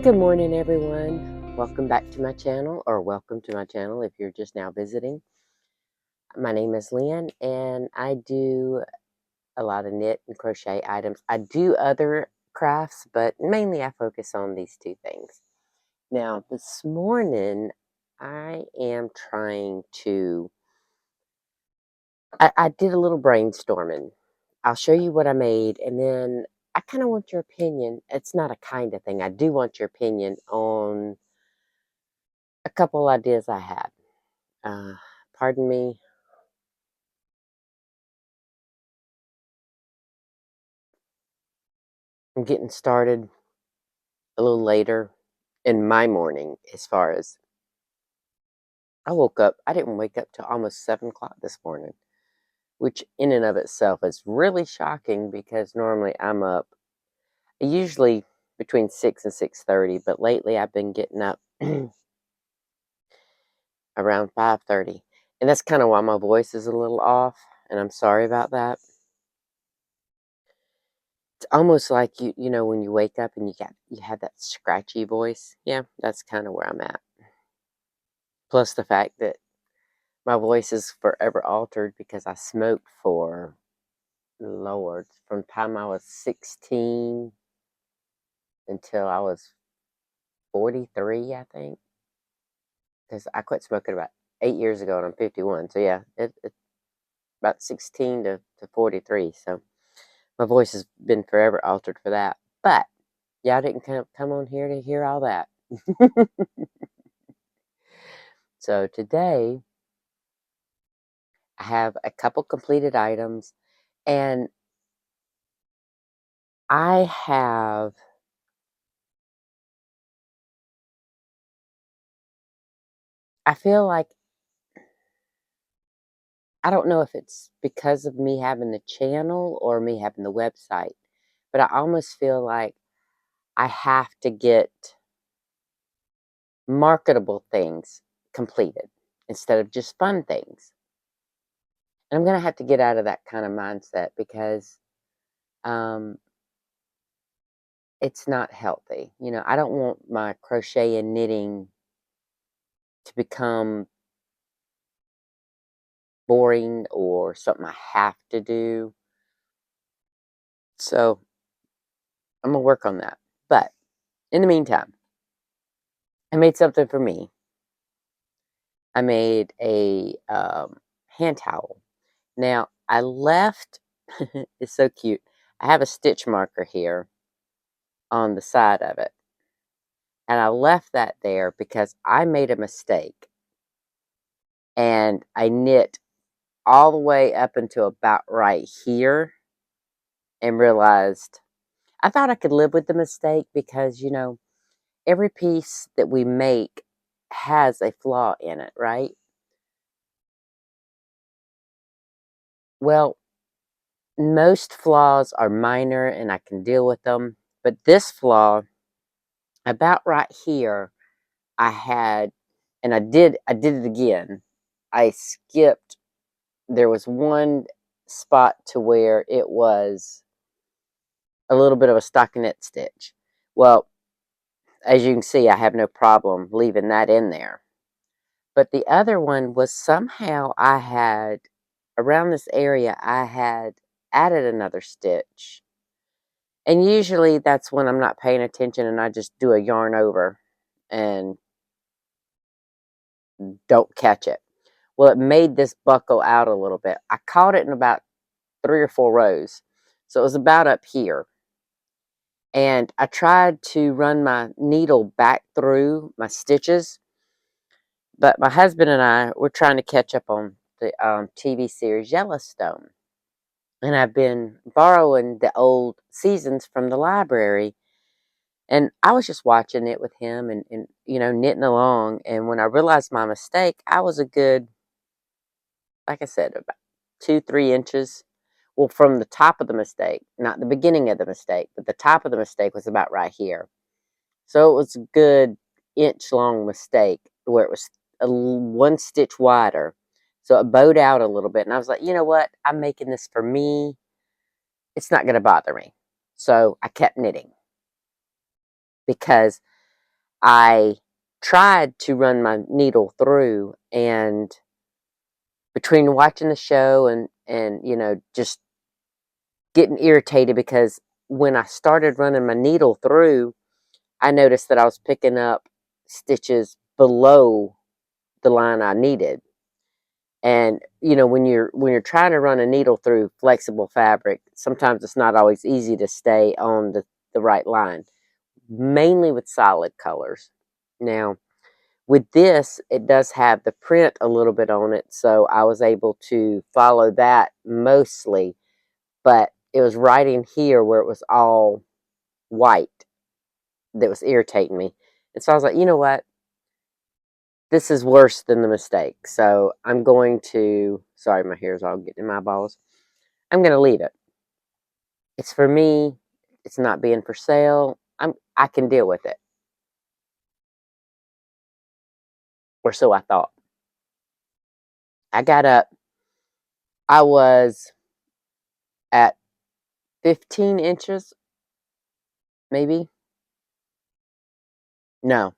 Good morning, everyone. Welcome back to my channel, or welcome to my channel if you're just now visiting. My name is Lynn, and I do a lot of knit and crochet items. I do other crafts, but mainly I focus on these two things. Now, this morning, I am trying to, I did a little brainstorming. I'll show you what I made, and then I kind of want your opinion. It's not a kind of thing. I do want your opinion on a couple ideas I had. Uh, Pardon me. I'm getting started a little later in my morning as far as I woke up. I didn't wake up till almost 7 o'clock this morning, which in and of itself is really shocking because normally I'm up usually between 6 and 6:30, but lately I've been getting up around 5:30. And that's kind of why my voice is a little off, and I'm sorry about that. It's almost like you know when you wake up and you have that scratchy voice. Yeah, that's kind of where I'm at. Plus the fact that my voice is forever altered because I smoked for, Lord, from the time I was 16 until I was 43, I think. Because I quit smoking about 8 years ago and I'm 51. So yeah, it's about 16 to 43. So my voice has been forever altered for that. But yeah, I didn't come on here to hear all that. So today I have a couple completed items, and I have, I feel like, I don't know if it's because of me having the channel or me having the website, but I almost feel like I have to get marketable things completed instead of just fun things. And I'm going to have to get out of that kind of mindset because um, it's not healthy. You know, I don't want my crochet and knitting to become boring or something I have to do. So I'm going to work on that. But in the meantime, I made something for me. I made a hand towel. Now, I left, it's so cute. I have a stitch marker here on the side of it. And I left that there because I made a mistake. And I knit all the way up until about right here and realized I thought I could live with the mistake because, you know, every piece that we make has a flaw in it, right? Well, most flaws are minor and I can deal with them, but this flaw, about right here, I had, and I did it again. I skipped. There was one spot to where it was a little bit of a stockinette stitch. Well, as you can see, I have no problem leaving that in there. But the other one was somehow I had, around this area, I had added another stitch. And usually that's when I'm not paying attention and I just do a yarn over and don't catch it. Well, it made this buckle out a little bit. I caught it in about 3 or 4 rows. So it was about up here. And I tried to run my needle back through my stitches, but my husband and I were trying to catch up on the TV series Yellowstone. And I've been borrowing the old seasons from the library. And I was just watching it with him and you know, knitting along. And when I realized my mistake, I was a good, like I said, about 2, 3 inches. Well, from the top of the mistake, not the beginning of the mistake, but the top of the mistake was about right here. So it was a good inch long mistake where it was 1 stitch wider. So it bowed out a little bit. And I was like, you know what? I'm making this for me. It's not going to bother me. So I kept knitting because I tried to run my needle through, and between watching the show and just getting irritated because when I started running my needle through, I noticed that I was picking up stitches below the line I needed. And when you're trying to run a needle through flexible fabric, sometimes it's not always easy to stay on the right line, mainly with solid colors. Now, with this, it does have the print a little bit on it, so I was able to follow that mostly, but it was right in here where it was all white that was irritating me. And so I was like, you know what? This is worse than the mistake. So I'm going to, sorry, my hair's all getting in my balls. I'm going to leave it. It's for me. It's not being for sale. I can deal with it. Or so I thought. I got up. I was at 15 inches, maybe. No,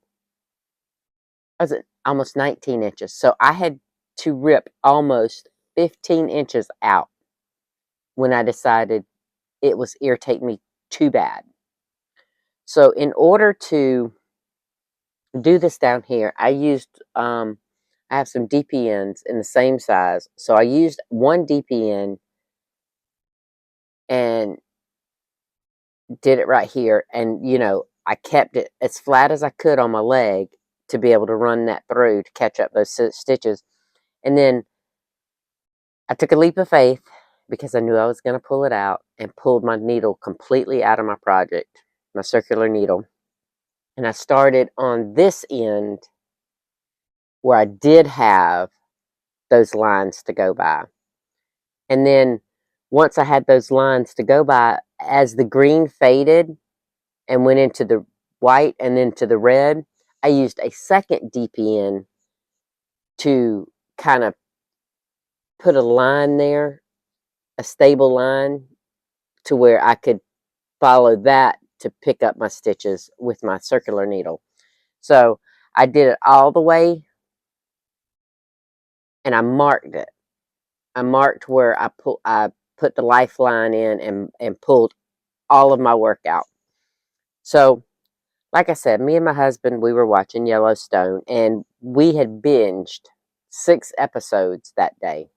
I was at almost 19 inches. So I had to rip almost 15 inches out when I decided it was irritating me too bad. So in order to do this down here, I have some DPNs in the same size. So I used one DPN and did it right here. And, I kept it as flat as I could on my leg to be able to run that through to catch up those stitches. And then I took a leap of faith because I knew I was going to pull it out and pulled my needle completely out of my project, my circular needle. And I started on this end where I did have those lines to go by. And then once I had those lines to go by, as the green faded and went into the white and then to the red, I used a second DPN to kind of put a line there, a stable line, to where I could follow that to pick up my stitches with my circular needle. So I did it all the way and I marked it. I marked where I put the lifeline in and pulled all of my work out. So, like I said, me and my husband, we were watching Yellowstone, and we had binged 6 episodes that day.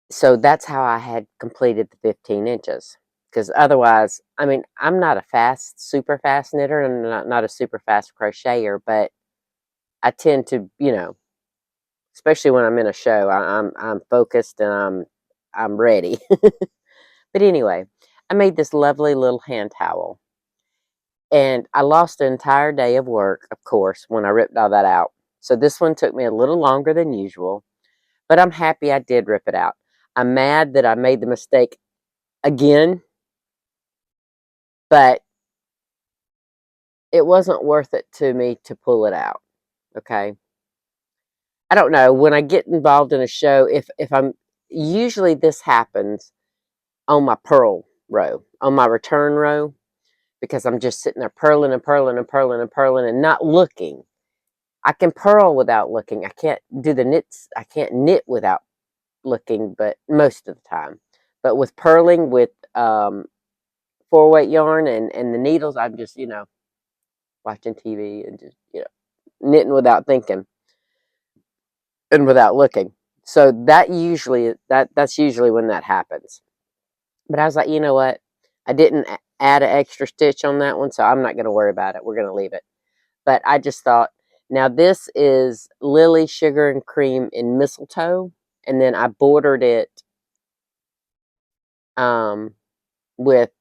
So that's how I had completed the 15 inches. Because otherwise, I mean, I'm not a super fast knitter, and not a super fast crocheter, but I tend to, especially when I'm in a show, I'm focused and I'm ready. But anyway, I made this lovely little hand towel. And I lost an entire day of work, of course, when I ripped all that out. So this one took me a little longer than usual, but I'm happy I did rip it out. I'm mad that I made the mistake again, but it wasn't worth it to me to pull it out. Okay. I don't know. When I get involved in a show, if I'm usually this happens on my purl row, on my return row, because I'm just sitting there purling and purling and purling and purling and not looking. I can purl without looking. I can't do the knits. I can't knit without looking, but most of the time. But with purling with 4-weight yarn and the needles, I'm just watching TV and just knitting without thinking and without looking. So that's usually when that happens. But I was like, you know what? I didn't add an extra stitch on that one, so I'm not going to worry about it. We're going to leave it. But I just thought, now this is Lily Sugar and Cream in Mistletoe, and then I bordered it with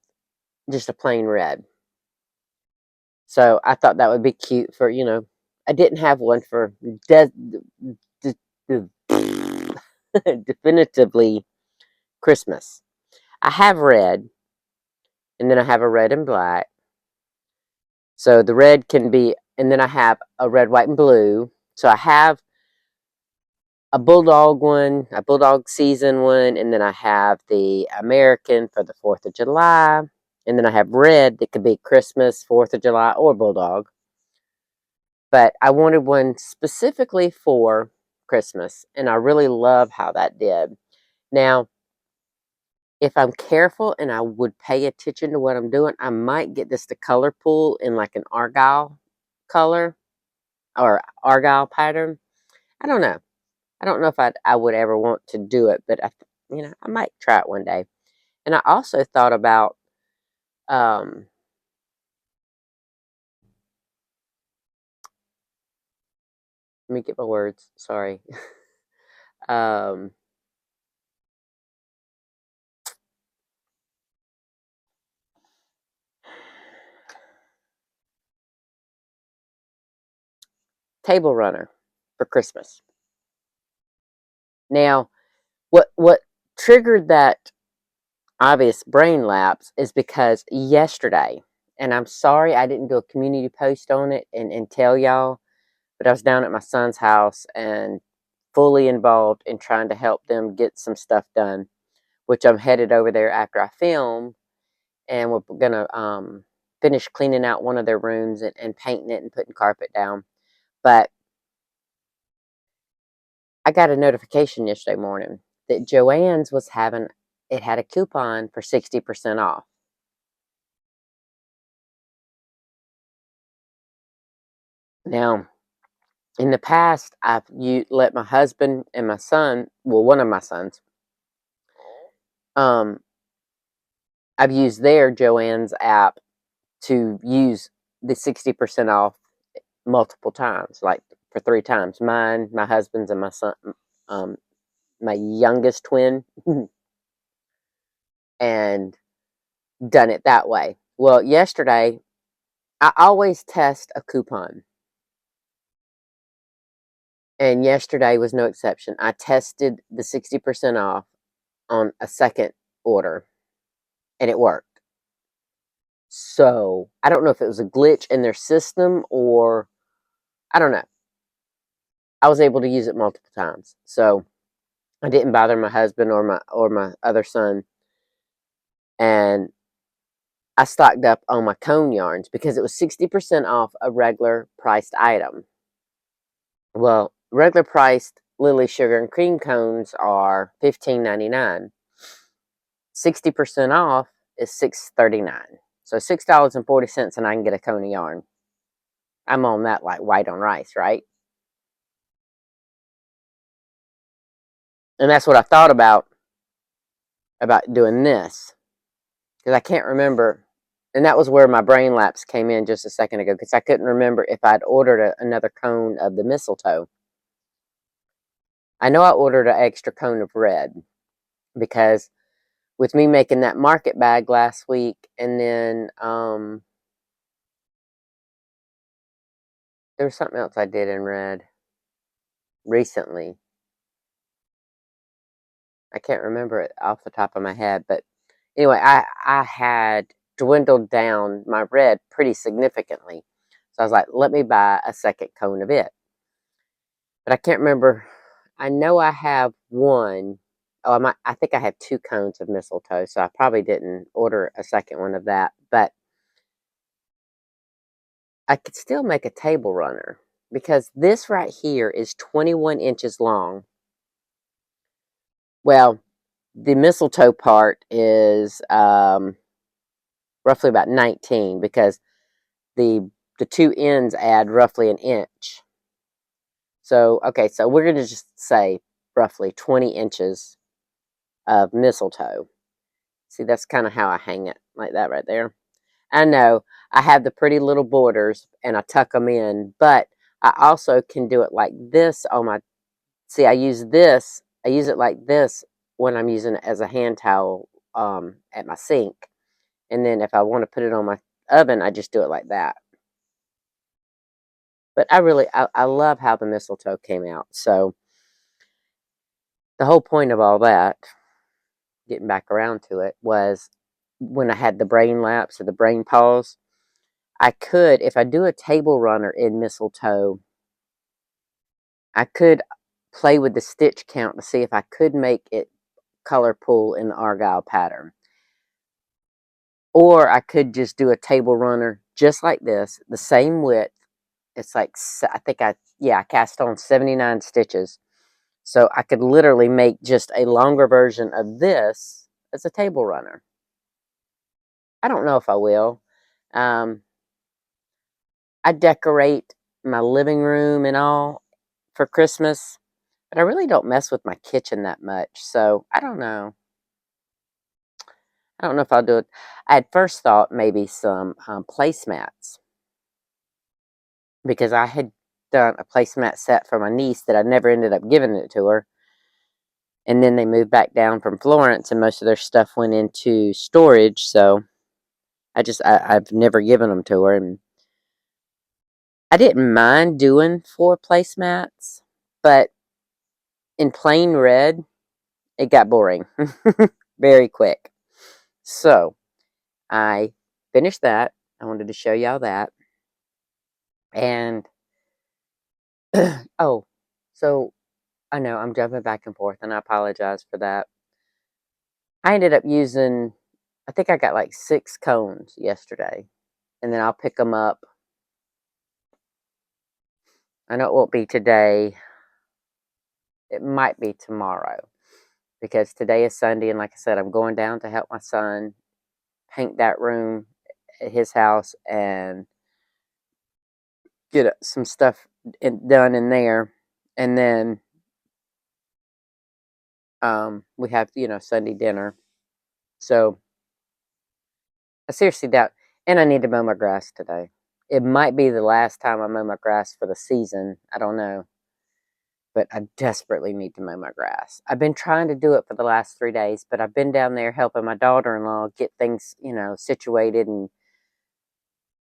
just a plain red. So I thought that would be cute for, I didn't have one for definitively Christmas. I have red, and then I have a red and black. So the red can be, and then I have a red, white, and blue. So I have a bulldog one, a bulldog season one, and then I have the American for the 4th of July, And then I have red that could be Christmas, 4th of July, or Bulldog. But I wanted one specifically for Christmas, and I really love how that did. Now, if I'm careful and I would pay attention to what I'm doing, I might get this to color pool in like an argyle color or argyle pattern. I don't know. I don't know if I would ever want to do it, but I might try it one day. And I also thought about um, let me get my words. Sorry. um, Table runner for Christmas. Now, what triggered that obvious brain lapse is because yesterday, and I'm sorry I didn't do a community post on it and tell y'all, but I was down at my son's house and fully involved in trying to help them get some stuff done, which I'm headed over there after I film, and we're gonna finish cleaning out one of their rooms and painting it and putting carpet down. But I got a notification yesterday morning that Joann's was having it had a coupon for 60% off. Now, in the past, I've let my husband and my son, well, one of my sons, um, I've used their Joann's app to use the 60% off multiple times, like for 3 times. Mine, my husband's, and my son, um, my youngest twin, and done it that way. Well, yesterday, I always test a coupon, and yesterday was no exception. I tested the 60% off on a second order, and it worked. So I don't know if it was a glitch in their system or I don't know. I was able to use it multiple times, so I didn't bother my husband or my other son, and I stocked up on my cone yarns because it was 60% off a regular priced item. Well, regular priced Lily sugar and cream cones are $15.99. 60% off is $6.39. So $6.40, and I can get a cone of yarn. I'm on that like white on rice, right? And that's what I thought about doing this, because I can't remember. And that was where my brain lapse came in just a second ago, because I couldn't remember if I'd ordered another cone of the mistletoe. I know I ordered an extra cone of red because with me making that market bag last week, and then there was something else I did in red recently. I can't remember it off the top of my head, but anyway, I had dwindled down my red pretty significantly. So I was like, let me buy a second cone of it. But I can't remember. I know I have one. Oh, I think I have 2 cones of mistletoe, so I probably didn't order a second one of that. But I could still make a table runner because this right here is 21 inches long. Well, the mistletoe part is roughly about 19 because the 2 ends add roughly an inch. So, okay, so we're going to just say roughly 20 inches of mistletoe. See, that's kind of how I hang it, like that right there. I know I have the pretty little borders and I tuck them in, but I also can do it like this on my, see, I use it like this when I'm using it as a hand towel at my sink. And then if I want to put it on my oven, I just do it like that. But I love how the mistletoe came out. So the whole point of all that, getting back around to it, was when I had the brain lapse or the brain pause, I could, if I do a table runner in mistletoe, I could play with the stitch count to see if I could make it color pool in the argyle pattern. Or I could just do a table runner just like this, the same width. It's like, I think I cast on 79 stitches. So I could literally make just a longer version of this as a table runner. I don't know if I will. Um, I decorate my living room and all for Christmas, but I really don't mess with my kitchen that much. So I don't know. I don't know if I'll do it. I had first thought maybe some placemats, because I had done a placemat set for my niece that I never ended up giving it to her. And then they moved back down from Florence, and most of their stuff went into storage. So I've never given them to her, and I didn't mind doing 4 placemats, but in plain red, it got boring very quick. So I finished that. I wanted to show y'all that. And oh, so I know I'm jumping back and forth, and I apologize for that. I ended up using, I think I got like 6 cones yesterday, and then I'll pick them up. I know it won't be today. It might be tomorrow, because today is Sunday, and like I said, I'm going down to help my son paint that room at his house and get some stuff done in there. And then we have, Sunday dinner. So I seriously doubt, and I need to mow my grass today. It might be the last time I mow my grass for the season. I don't know. But I desperately need to mow my grass. I've been trying to do it for the last 3 days, but I've been down there helping my daughter-in-law get things, situated, and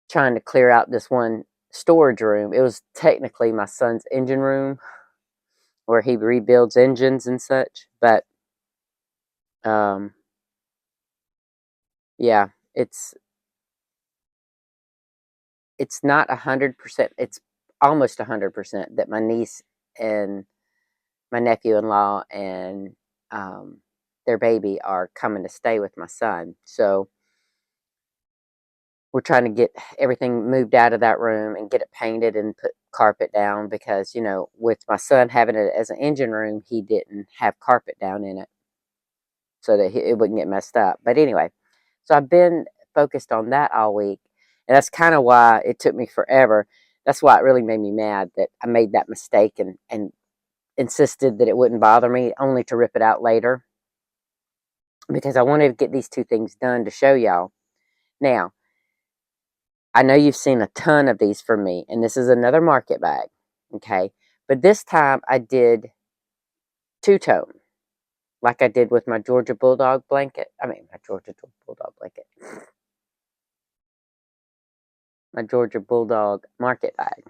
trying to clear out this one storage room. It was technically my son's engine room where he rebuilds engines and such, but um yeah, it's not 100%, it's almost 100% that my niece and my nephew-in-law and their baby are coming to stay with my son. So we're trying to get everything moved out of that room and get it painted and put carpet down, because, with my son having it as an engine room, he didn't have carpet down in it so that it wouldn't get messed up. But anyway, so I've been focused on that all week, and that's kind of why it took me forever. That's why it really made me mad that I made that mistake and insisted that it wouldn't bother me, only to rip it out later, because I wanted to get these 2 things done to show y'all. Now, I know you've seen a ton of these from me, and this is another market bag, okay? But this time I did 2-tone, like I did with my Georgia Bulldog blanket. I mean, my Georgia Bulldog blanket. My Georgia Bulldog market bag.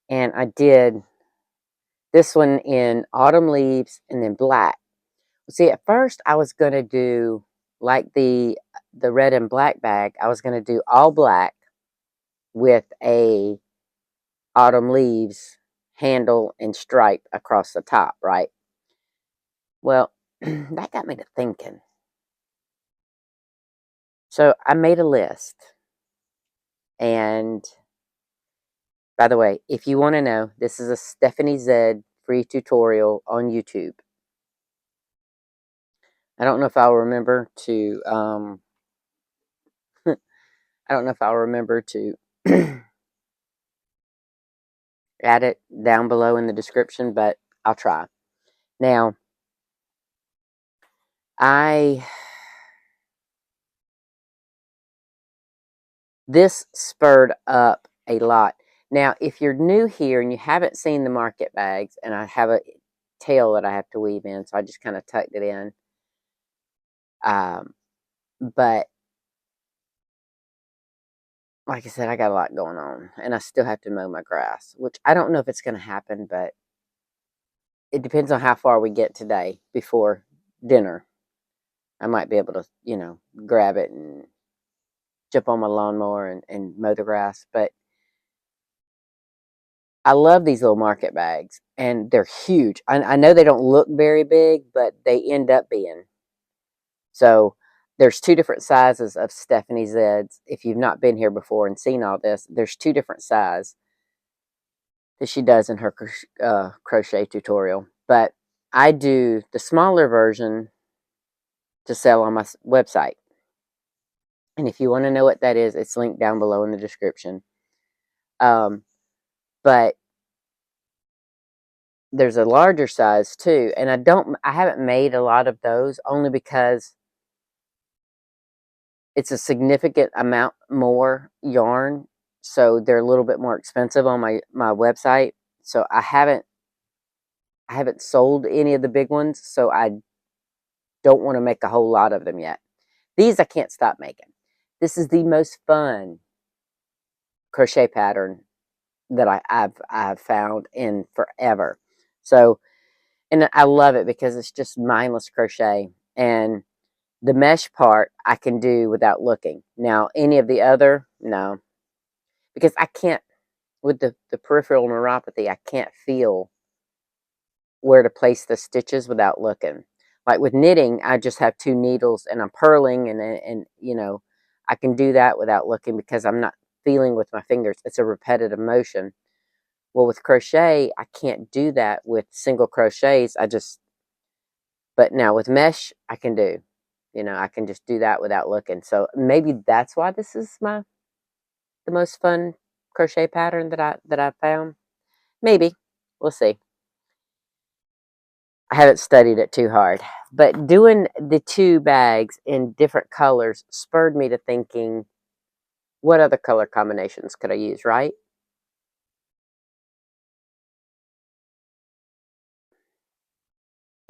And I did this one in autumn leaves and then black. See, at first I was going to do like the red and black bag. I was going to do all black with a autumn leaves handle and stripe across the top, right? Well, that got me to thinking. So I made a list. And by the way, if you want to know, this is a Stephanie Zed free tutorial on YouTube. I don't know if I'll remember to I don't know if I'll remember to add it down below in the description, but I'll try. Now, this spurred up a lot. Now, if you're new here and you haven't seen the market bags, and I have a tail that I have to weave in, so I just kind of tucked it in. But like I said, I got a lot going on, and I still have to mow my grass, which I don't know if it's going to happen, but it depends on how far we get today before dinner. I might be able to, grab it and jump on my lawnmower and mow the grass. But I love these little market bags, and they're huge. I know they don't look very big, but they end up being. So there's two different sizes of Stephanie Zeds. If you've not been here before and seen all this, there's two different sizes that she does in her crochet tutorial. But I do the smaller version to sell on my website. And if you want to know what that is, it's linked down below in the description. But there's a larger size too, and I haven't made a lot of those only because it's a significant amount more yarn, so they're a little bit more expensive on my website. So I haven't sold any of the big ones, so I don't want to make a whole lot of them yet. These I can't stop making. This is the most fun crochet pattern that I've found in forever. So, and I love it because it's just mindless crochet, and the mesh part I can do without looking. Now, any of the other, no, because I can't, with the peripheral neuropathy, I can't feel where to place the stitches without looking. Like with knitting, I just have two needles and I'm purling, and you know, I can do that without looking because I'm not feeling with my fingers. It's a repetitive motion. Well, with crochet, I can't do that with single crochets. But now with mesh, I can do. You know, I can just do that without looking. So maybe that's why this is the most fun crochet pattern that I found. Maybe. We'll see. I haven't studied it too hard. But doing the two bags in different colors spurred me to thinking, what other color combinations could I use, right?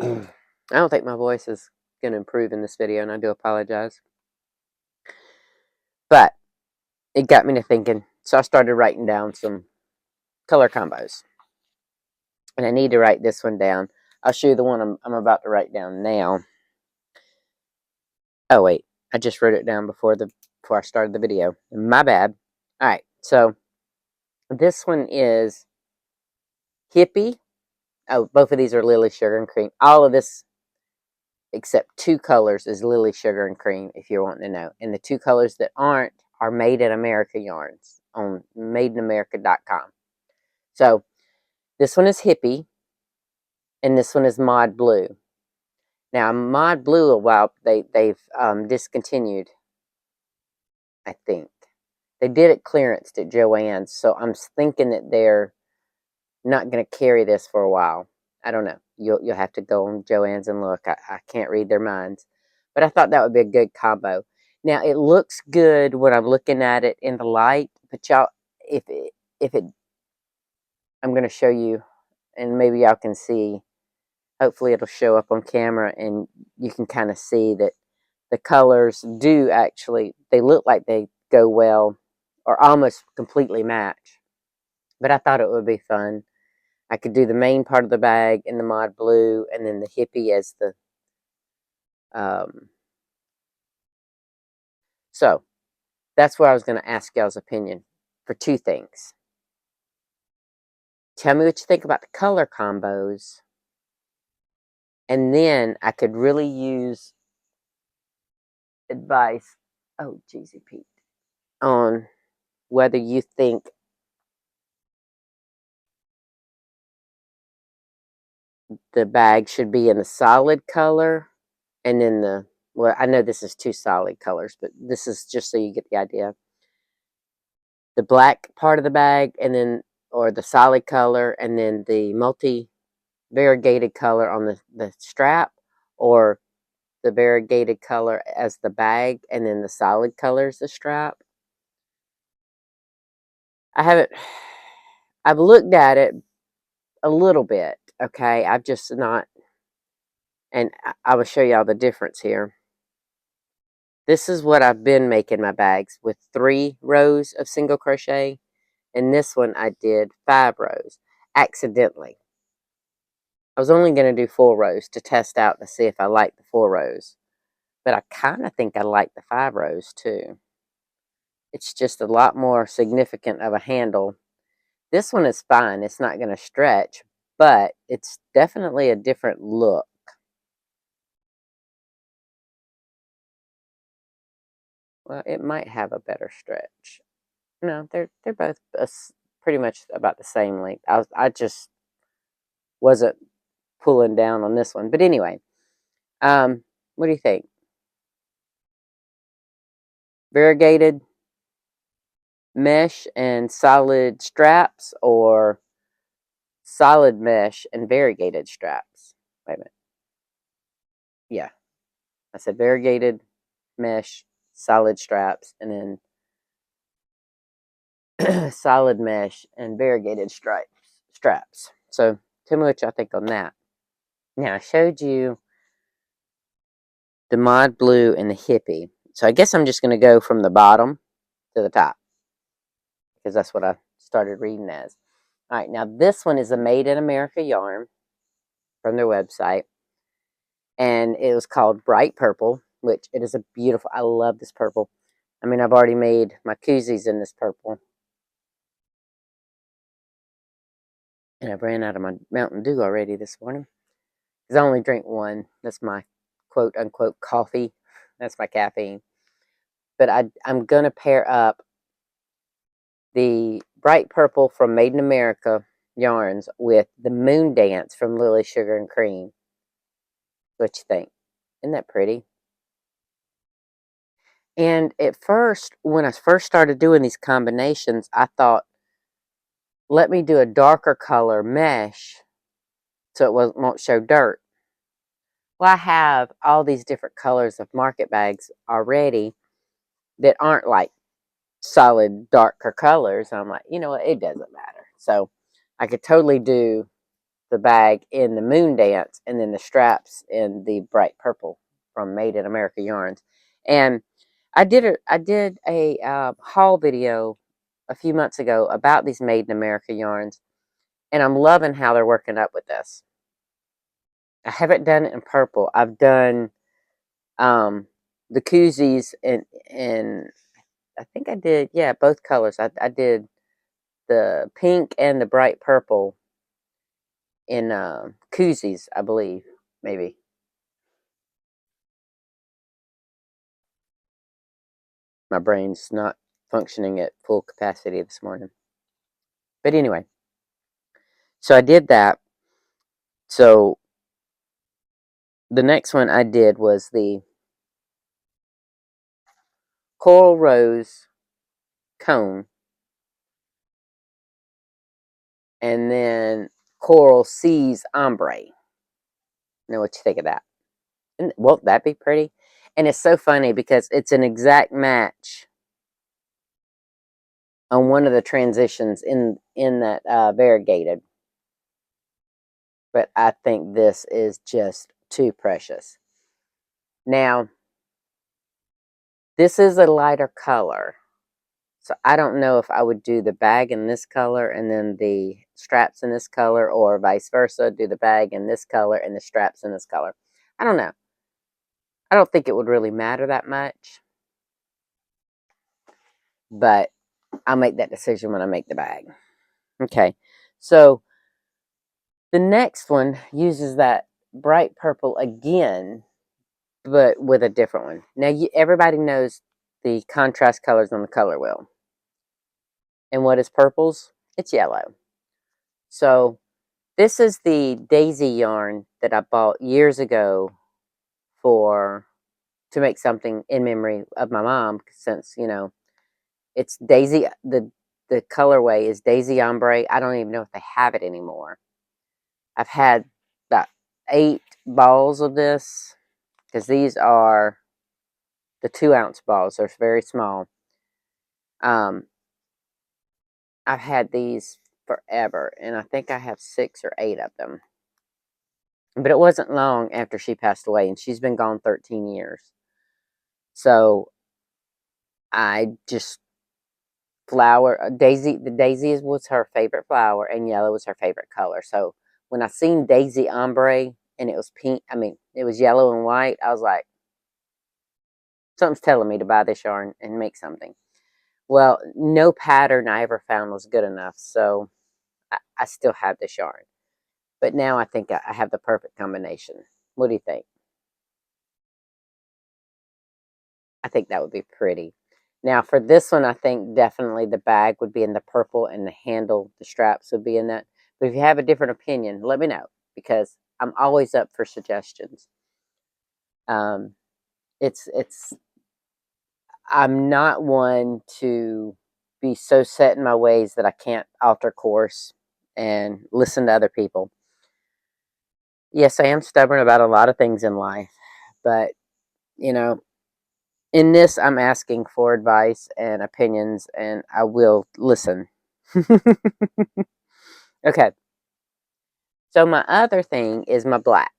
I don't think my voice is going to improve in this video, and I do apologize. But it got me to thinking, so I started writing down some color combos. And I need to write this one down. I'll show you the one I'm about to write down now. Oh, wait. I just wrote it down before I started the video. My bad. All right. So this one is Hippie. Oh, both of these are Lily Sugar and Cream. All of this, except two colors, is Lily Sugar and Cream, if you're wanting to know. And the two colors that aren't are Made in America yarns on madeinamerica.com. So this one is Hippie, and this one is Mod Blue. Now, Mod Blue, a while they've discontinued, I think. They did it clearanced at Joann's, so I'm thinking that they're not going to carry this for a while. I don't know. You'll have to go on Joann's and look. I can't read their minds, but I thought that would be a good combo. Now it looks good when I'm looking at it in the light, but y'all, if it, I'm going to show you, and maybe y'all can see. Hopefully, it'll show up on camera, and you can kind of see that the colors do actually. They look like they go well, or almost completely match. But I thought it would be fun. I could do the main part of the bag in the Mod Blue, and then the Hippie as the, so that's where I was going to ask y'all's opinion for two things. Tell me what you think about the color combos, and then I could really use advice, oh, Jeezy Pete, on whether you think the bag should be in the solid color, and then well, I know this is two solid colors, but this is just so you get the idea. The black part of the bag, and then, or the solid color, and then the multi variegated color on the strap, or the variegated color as the bag, and then the solid color is the strap. I haven't, I've looked at it a little bit, okay? I've just not, and I will show y'all the difference here. This is what I've been making my bags with 3 rows of single crochet, and this one I did 5 rows accidentally. I was only going to do 4 rows to test out to see if I like the 4 rows, but I kind of think I like the 5 rows too. It's just a lot more significant of a handle. This one is fine. It's not going to stretch, but it's definitely a different look. Well, it might have a better stretch. No, they're both pretty much about the same length. I just wasn't pulling down on this one, but anyway, what do you think? Variegated mesh and solid straps, or solid mesh and variegated straps? Wait a minute. Yeah, I said variegated mesh, solid straps, and then solid mesh and variegated straps. So tell me what y'all think on that. Now I showed you the Mod Blue and the Hippie. So I guess I'm just going to go from the bottom to the top because that's what I started reading as. All right, now this one is a Made in America yarn from their website, and it was called Bright Purple, which it is a beautiful, I love this purple. I mean, I've already made my koozies in this purple. And I've ran out of my Mountain Dew already this morning because I only drink one. That's my quote unquote coffee. That's my caffeine. But I'm going to pair up the Bright Purple from Made in America yarns with the Moon Dance from Lily Sugar and Cream. What you think? Isn't that pretty? And at first, when I first started doing these combinations, I thought, let me do a darker color mesh so it won't show dirt. Well, I have all these different colors of market bags already that aren't like solid darker colors. I'm like, you know what? It doesn't matter. So I could totally do the bag in the Moon Dance and then the straps in the Bright Purple from Made in America yarns. And I did a haul video a few months ago about these Made in America yarns, and I'm loving how they're working up with this. I haven't done it in purple. I've done the koozies in I think I did, yeah, both colors. I did the pink and the bright purple in koozies, I believe, maybe. My brain's not functioning at full capacity this morning. But anyway, so I did that. So the next one I did was the Coral Rose Cone, and then Coral Seas Ombre. Know what you think of that? And won't that be pretty? And it's so funny because it's an exact match on one of the transitions in that variegated. But I think this is just too precious. Now, this is a lighter color. So I don't know if I would do the bag in this color and then the straps in this color, or vice versa, do the bag in this color and the straps in this color. I don't know. I don't think it would really matter that much. But I'll make that decision when I make the bag. Okay. So the next one uses that bright purple again, but with a different one. Now, everybody knows the contrast colors on the color wheel. And what is purples? It's yellow. So this is the daisy yarn that I bought years ago to make something in memory of my mom, since, it's daisy. The colorway is daisy ombre. I don't even know if they have it anymore. I've had about 8 balls of this, because these are the 2-ounce balls. They're very small. I've had these forever, and I think I have 6 or 8 of them. But it wasn't long after she passed away, and she's been gone 13 years. So I just the daisy was her favorite flower, and yellow was her favorite color. So when I seen daisy ombre and it was pink, it was yellow and white, I was like, something's telling me to buy this yarn and make something. Well, no pattern I ever found was good enough, so I still have this yarn. But now I think I have the perfect combination. What do you think? I think that would be pretty. Now for this one, I think definitely the bag would be in the purple and the handle, the straps would be in that. But if you have a different opinion, let me know because I'm always up for suggestions. Um, it's I'm not one to be so set in my ways that I can't alter course and listen to other people. Yes, I am stubborn about a lot of things in life, but you know, in this, I'm asking for advice and opinions, and I will listen. Okay, so my other thing is my black,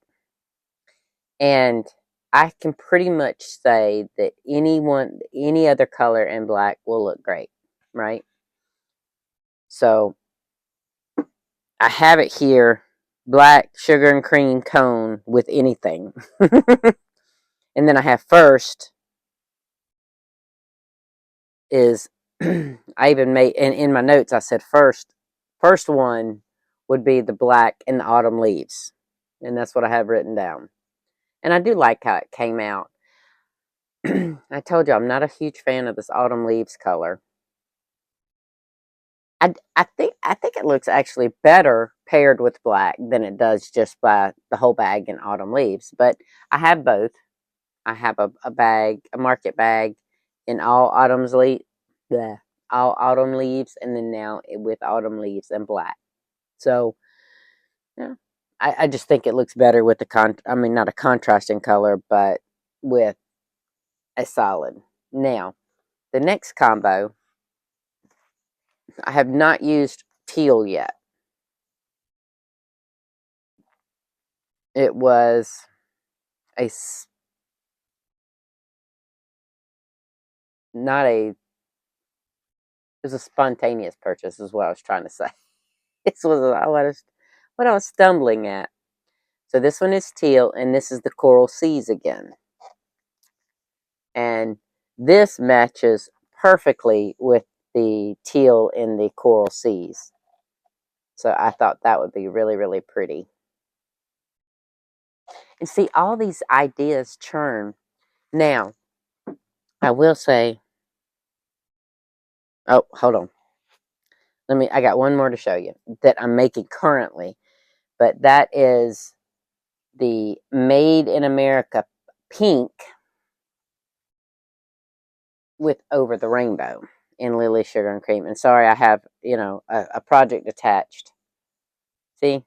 and I can pretty much say that any other color in black will look great, right? So I have it here, black sugar and cream cone with anything. And then I have first is I even made and in my notes I said first one would be the black and the autumn leaves. And that's what I have written down. And I do like how it came out. I told you I'm not a huge fan of this autumn leaves color. I think it looks actually better paired with black than it does just by the whole bag in autumn leaves. But I have both. I have a bag, a market bag, in all autumn leaves, and then now with autumn leaves and black. So yeah, I just think it looks better with the I mean, not a contrasting color, but with a solid. Now the next combo, I have not used teal yet. It was a not a it was a spontaneous purchase, is what I was trying to say. This was what I was stumbling at. So this one is teal, and this is the coral seas again. And this matches perfectly with the teal in the coral seas. So I thought that would be really, really pretty. And see, all these ideas churn. Now, I will say, oh, hold on. I got one more to show you that I'm making currently, but that is the Made in America pink with Over the Rainbow in Lily Sugar and Cream. And sorry, I have, a project attached. See?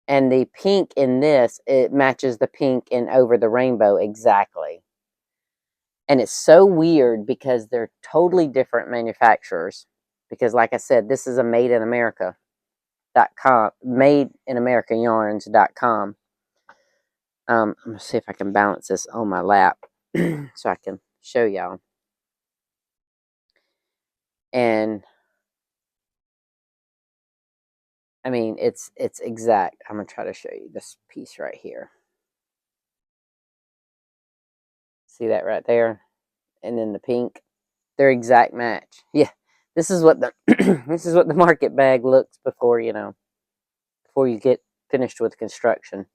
And the pink in this, it matches the pink in Over the Rainbow exactly. And it's so weird because they're totally different manufacturers. Because like I said, this is a Made in America.com, Made in America Yarns.com. I'm gonna see if I can balance this on my lap so I can show y'all. And I mean, it's exact. I'm gonna try to show you this piece right here. See that right there, and then the pink. They're exact match. Yeah, this is what the this is what the market bag looks before you get finished with construction.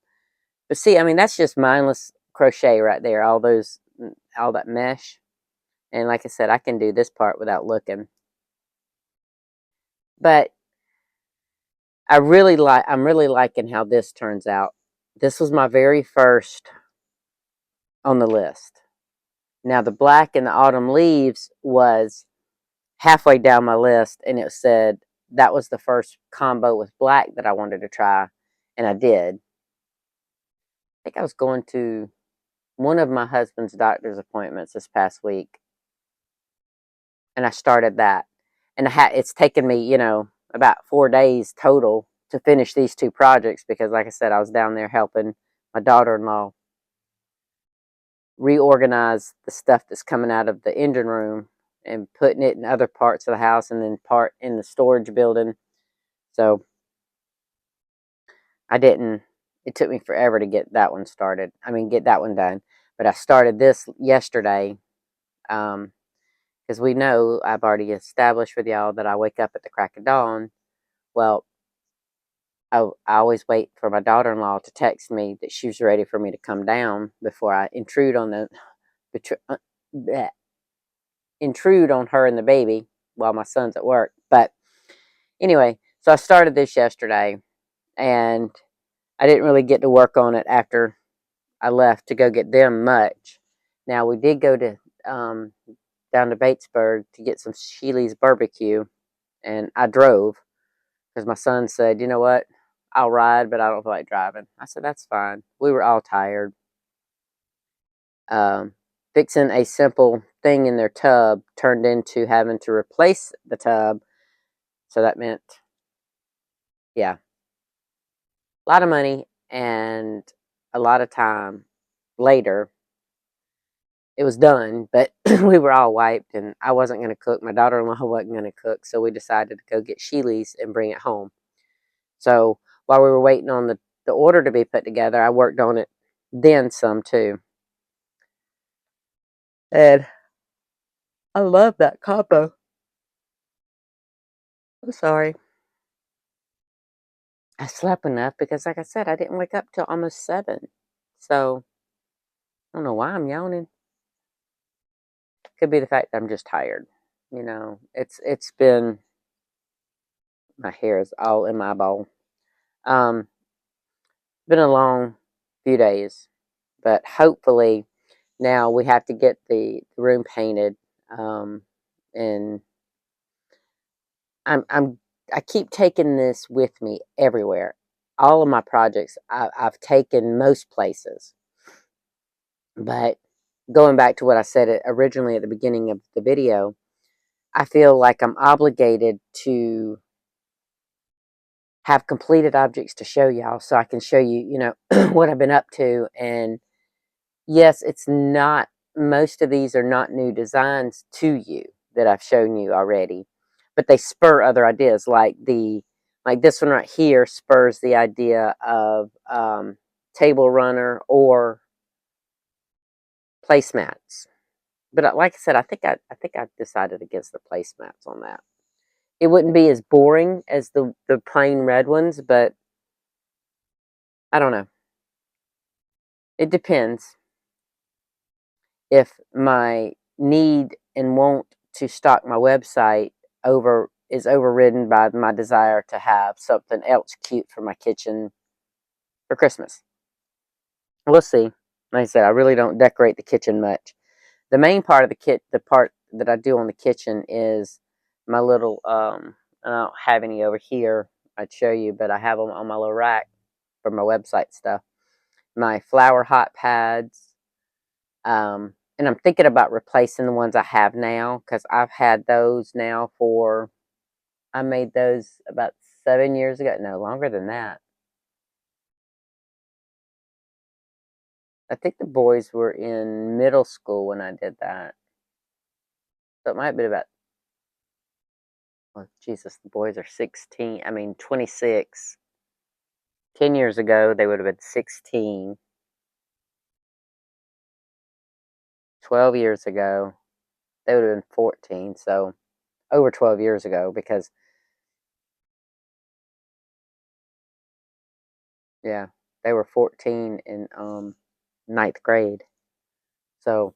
But see, I mean, that's just mindless crochet right there. All that mesh, and like I said, I can do this part without looking. But I'm really liking how this turns out. This was my very first on the list. Now the black and the autumn leaves was halfway down my list, and it said that was the first combo with black that I wanted to try, and I did. I think I was going to one of my husband's doctor's appointments this past week, and I started that. And it's taken me, about 4 days total to finish these two projects because, like I said, I was down there helping my daughter-in-law reorganize the stuff that's coming out of the engine room and putting it in other parts of the house and then part in the storage building. So it took me forever to get that one started. I mean, get that one done. But I started this yesterday because we know I've already established with y'all that I wake up at the crack of dawn. Well, I always wait for my daughter-in-law to text me that she's ready for me to come down before I intrude on the intrude on her and the baby while my son's at work. But anyway, so I started this yesterday, and I didn't really get to work on it after I left to go get them much. Now, we did go to down to Batesburg to get some Sheely's barbecue, and I drove because my son said, "You know what? I'll ride, but I don't feel like driving." I said, "That's fine." We were all tired. Um, Fixing a simple thing in their tub turned into having to replace the tub. So that meant, yeah, a lot of money and a lot of time later. It was done, but we were all wiped, and I wasn't going to cook. My daughter-in-law wasn't going to cook, so we decided to go get Sheely's and bring it home. So while we were waiting on the order to be put together, I worked on it then some too. And I love that combo. I'm sorry. I slept enough because, like I said, I didn't wake up till almost 7. So I don't know why I'm yawning. Could be the fact that I'm just tired. It's been, my hair is all in my bowl. Um, been a long few days, but hopefully now we have to get the room painted. And I'm I keep taking this with me everywhere. All of my projects I've taken most places, but going back to what I said originally at the beginning of the video, I feel like I'm obligated to have completed objects to show y'all so I can show you, what I've been up to. And yes, it's not, most of these are not new designs to you that I've shown you already, but they spur other ideas. Like this one right here spurs the idea of table runner or placemats. But like I said, I think I decided against the placemats on that. It wouldn't be as boring as the plain red ones, but I don't know. It depends if my need and want to stock my website is overridden by my desire to have something else cute for my kitchen for Christmas. We'll see. Like I said, I really don't decorate the kitchen much. The main part of the part that I do on the kitchen is my little I don't have any over here. I'd show you, but I have them on my little rack for my website stuff. My flower hot pads, and I'm thinking about replacing the ones I have now because I've had those now I made those about 7 years ago. No, longer than that. I think the boys were in middle school when I did that. So it might have been about, oh, Jesus, the boys are 26. 10 years ago, they would have been 16. 12 years ago, they would have been 14. So over 12 years ago because, yeah, they were 14 in ninth grade. So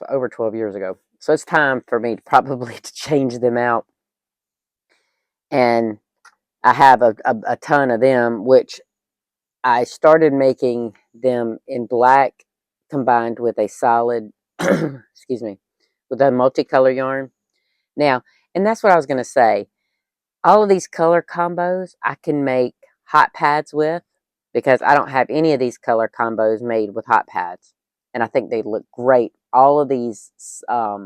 over 12 years ago. So it's time for me to probably to change them out. And I have a ton of them, which I started making them in black combined with a solid, excuse me, with a multicolor yarn. Now, and that's what I was going to say. All of these color combos I can make hot pads with because I don't have any of these color combos made with hot pads. And I think they look great. All of these, I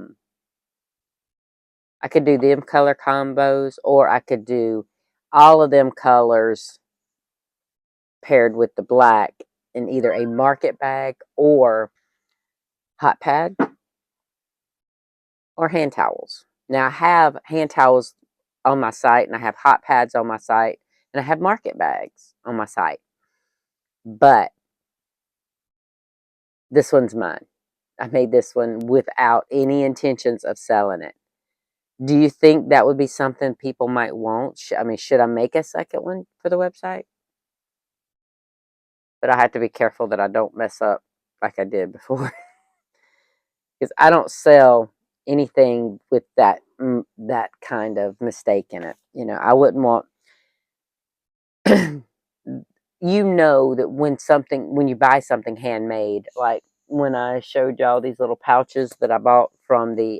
could do them color combos, or I could do all of them colors paired with the black in either a market bag or hot pad or hand towels. Now I have hand towels on my site, and I have hot pads on my site, and I have market bags on my site. But this one's mine. I made this one without any intentions of selling it. Do you think that would be something people might want? I mean, should I make a second one for the website? but I have to be careful that I don't mess up like I did before. Because I don't sell anything with that kind of mistake in it. I wouldn't want that when you buy something handmade, like when I showed y'all these little pouches that I bought from the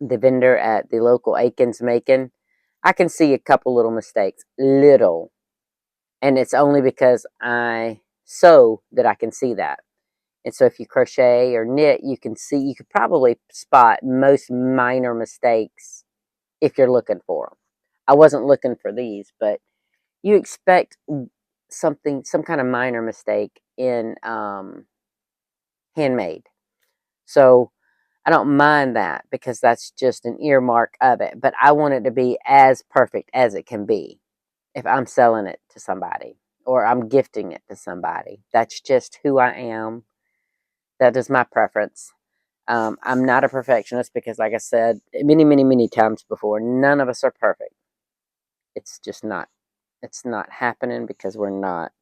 vendor at the local Aikens Macon, I can see a couple little mistakes, little, and it's only because I sew that I can see that. And so if you crochet or knit, you could probably spot most minor mistakes if you're looking for them. I wasn't looking for these, but you expect some kind of minor mistake in handmade. So I don't mind that because that's just an earmark of it. But I want it to be as perfect as it can be if I'm selling it to somebody or I'm gifting it to somebody. That's just who I am. That is my preference. I'm not a perfectionist because, like I said many, many, many times before, none of us are perfect. It's just not. It's not happening because we're not.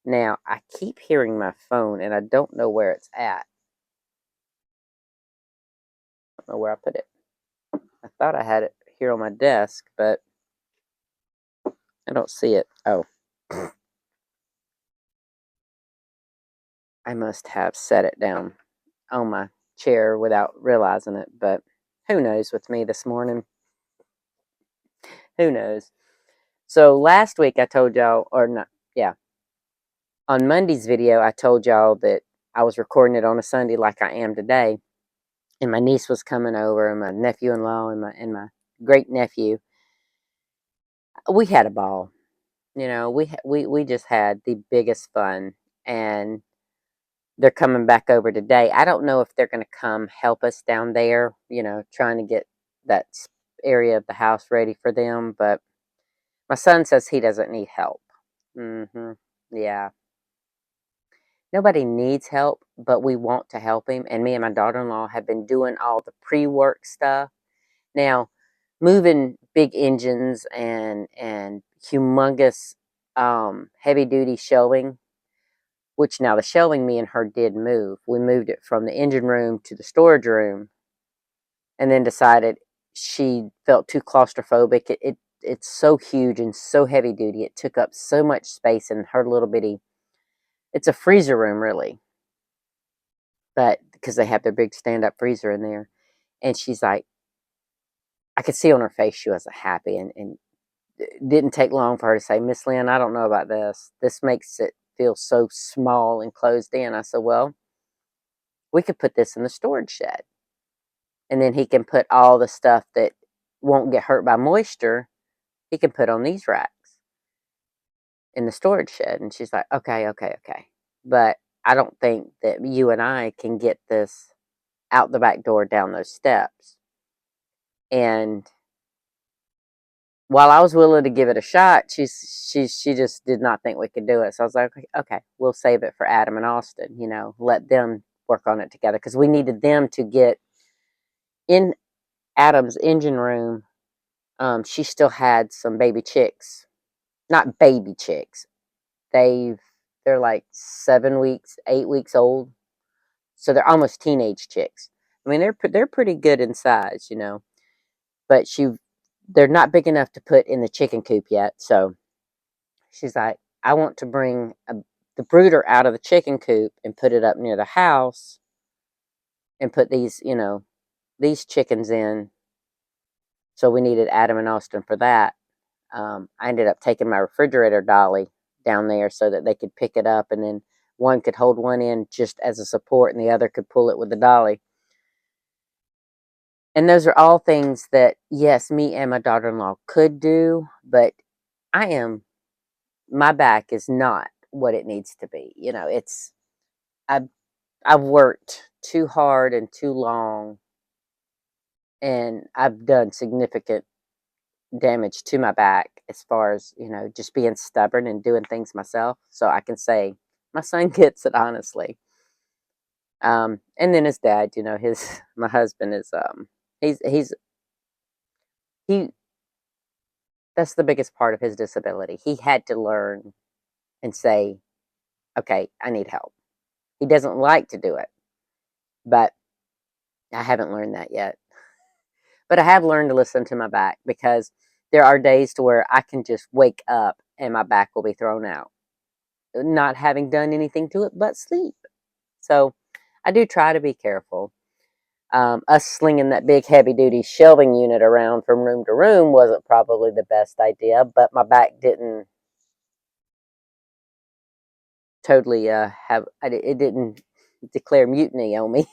Now, I keep hearing my phone and I don't know where it's at. I don't know where I put it. I thought I had it here on my desk, but I don't see it. Oh. I must have set it down on my chair without realizing it, but who knows with me this morning? Who knows? So last week I told y'all, or not, yeah, on Monday's video, I told y'all that I was recording it on a Sunday like I am today. And my niece was coming over, and my nephew-in-law, and my great nephew. We had a ball. We just had the biggest fun, and they're coming back over today. I don't know if they're going to come help us down there, trying to get that area of the house ready for them. But my son says he doesn't need help. Yeah. Nobody needs help, but we want to help him. And me and my daughter-in-law have been doing all the pre-work stuff. Now, moving big engines and humongous heavy duty shelving, which now the shelving me and her did move. We moved it from the engine room to the storage room, and then decided she felt too claustrophobic. It's so huge and so heavy duty. It took up so much space in her little bitty. It's a freezer room, really, but because they have their big stand up freezer in there, and she's like, I could see on her face she wasn't happy, and it didn't take long for her to say, Miss Lynn, I don't know about this. This makes it feel so small and closed in. I said, well, we could put this in the storage shed. And then he can put all the stuff that won't get hurt by moisture, he can put on these racks in the storage shed. And she's like, okay, okay, okay. But I don't think that you and I can get this out the back door down those steps. And while I was willing to give it a shot, she just did not think we could do it. So I was like, okay, we'll save it for Adam and Austin. Let them work on it together because we needed them to get in Adam's engine room. She still had some baby chicks, not baby chicks. They're like 7 weeks, 8 weeks old, so they're almost teenage chicks. I mean, they're pretty good in size, but they're not big enough to put in the chicken coop yet. So she's like, I want to bring the brooder out of the chicken coop and put it up near the house and put these chickens in. So we needed Adam and Austin for that. I ended up taking my refrigerator dolly down there so that they could pick it up, and then one could hold one in just as a support and the other could pull it with the dolly. And those are all things that, yes, me and my daughter-in-law could do, but my back is not what it needs to be. I've, I've worked too hard and too long, and I've done significant damage to my back as far as, just being stubborn and doing things myself. So I can say my son gets it, honestly. And then his dad, my husband is, he, that's the biggest part of his disability. He had to learn and say, okay, I need help. He doesn't like to do it, but I haven't learned that yet. But I have learned to listen to my back, because there are days to where I can just wake up and my back will be thrown out, not having done anything to it but sleep. So I do try to be careful. Us slinging that big heavy duty shelving unit around from room to room wasn't probably the best idea, but my back didn't totally it didn't declare mutiny on me.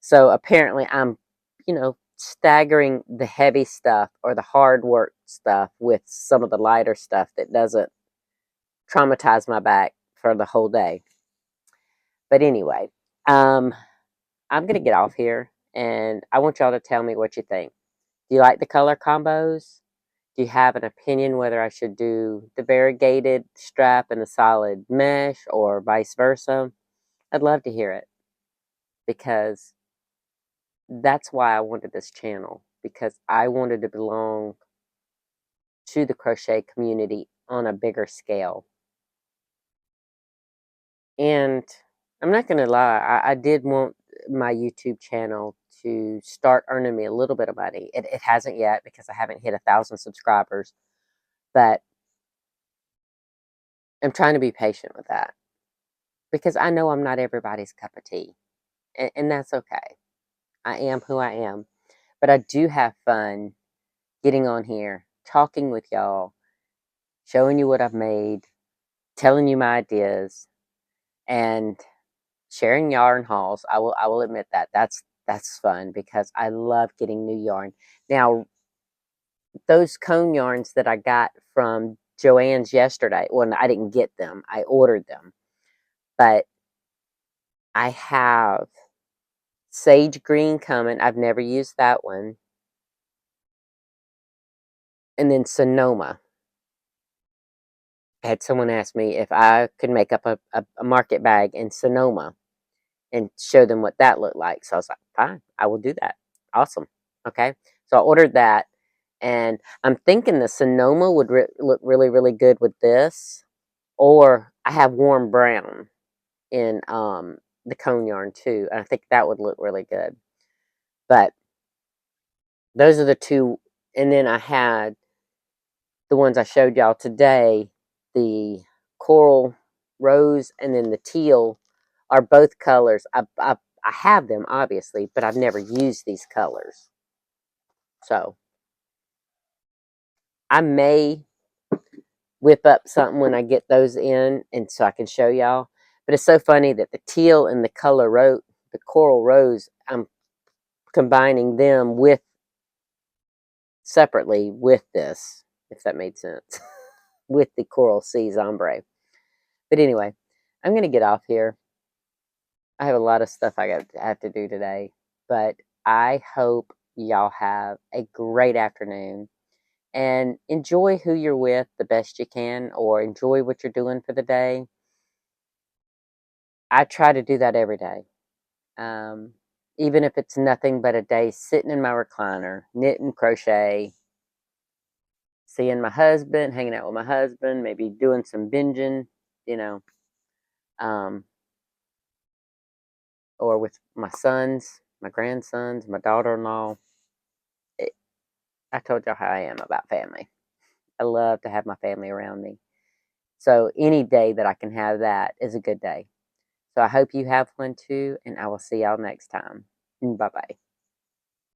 So apparently I'm, staggering the heavy stuff or the hard work stuff with some of the lighter stuff that doesn't traumatize my back for the whole day. But anyway, um, I'm going to get off here, and I want y'all to tell me what you think. Do you like the color combos? Do you have an opinion whether I should do the variegated strap and the solid mesh or vice versa? I'd love to hear it, because that's why I wanted this channel, because I wanted to belong to the crochet community on a bigger scale. And I'm not going to lie, I did want my YouTube channel to start earning me a little bit of money. It hasn't yet, because I haven't hit 1,000 subscribers, but I'm trying to be patient with that, because I know I'm not everybody's cup of tea, and that's okay. I am who I am, but I do have fun getting on here, talking with y'all, showing you what I've made, telling you my ideas, and sharing yarn hauls. I will admit that that's fun, because I love getting new yarn. Now, those cone yarns that I got from Joann's yesterday, well, I didn't get them, I ordered them, but I have sage green coming. I've never used that one. And then Sonoma. I had someone ask me if I could make up a market bag in Sonoma and show them what that looked like. So I was like, fine, I will do that. Awesome. Okay. So I ordered that, and I'm thinking the Sonoma would look really, really good with this. Or I have warm brown in the cone yarn too, and I think that would look really good. But those are the two. And then I had the ones I showed y'all today, the coral rose and then the teal, are both colors. I have them, obviously, but I've never used these colors. So I may whip up something when I get those in, and so I can show y'all. But it's so funny that the teal and the the coral rose, I'm combining them with separately with this, if that made sense, with the Coral Seas ombre. But anyway, I'm going to get off here. I have a lot of stuff have to do today, but I hope y'all have a great afternoon, and enjoy who you're with the best you can, or enjoy what you're doing for the day. I try to do that every day. Um, Even if it's nothing but a day sitting in my recliner, knitting, crochet, seeing my husband, hanging out with my husband, maybe doing some binging, you know, um, or with my sons, my grandsons, my daughter-in-law. I told y'all how I am about family. I love to have my family around me. So any day that I can have that is a good day. So I hope you have one too, and I will see y'all next time. Bye-bye.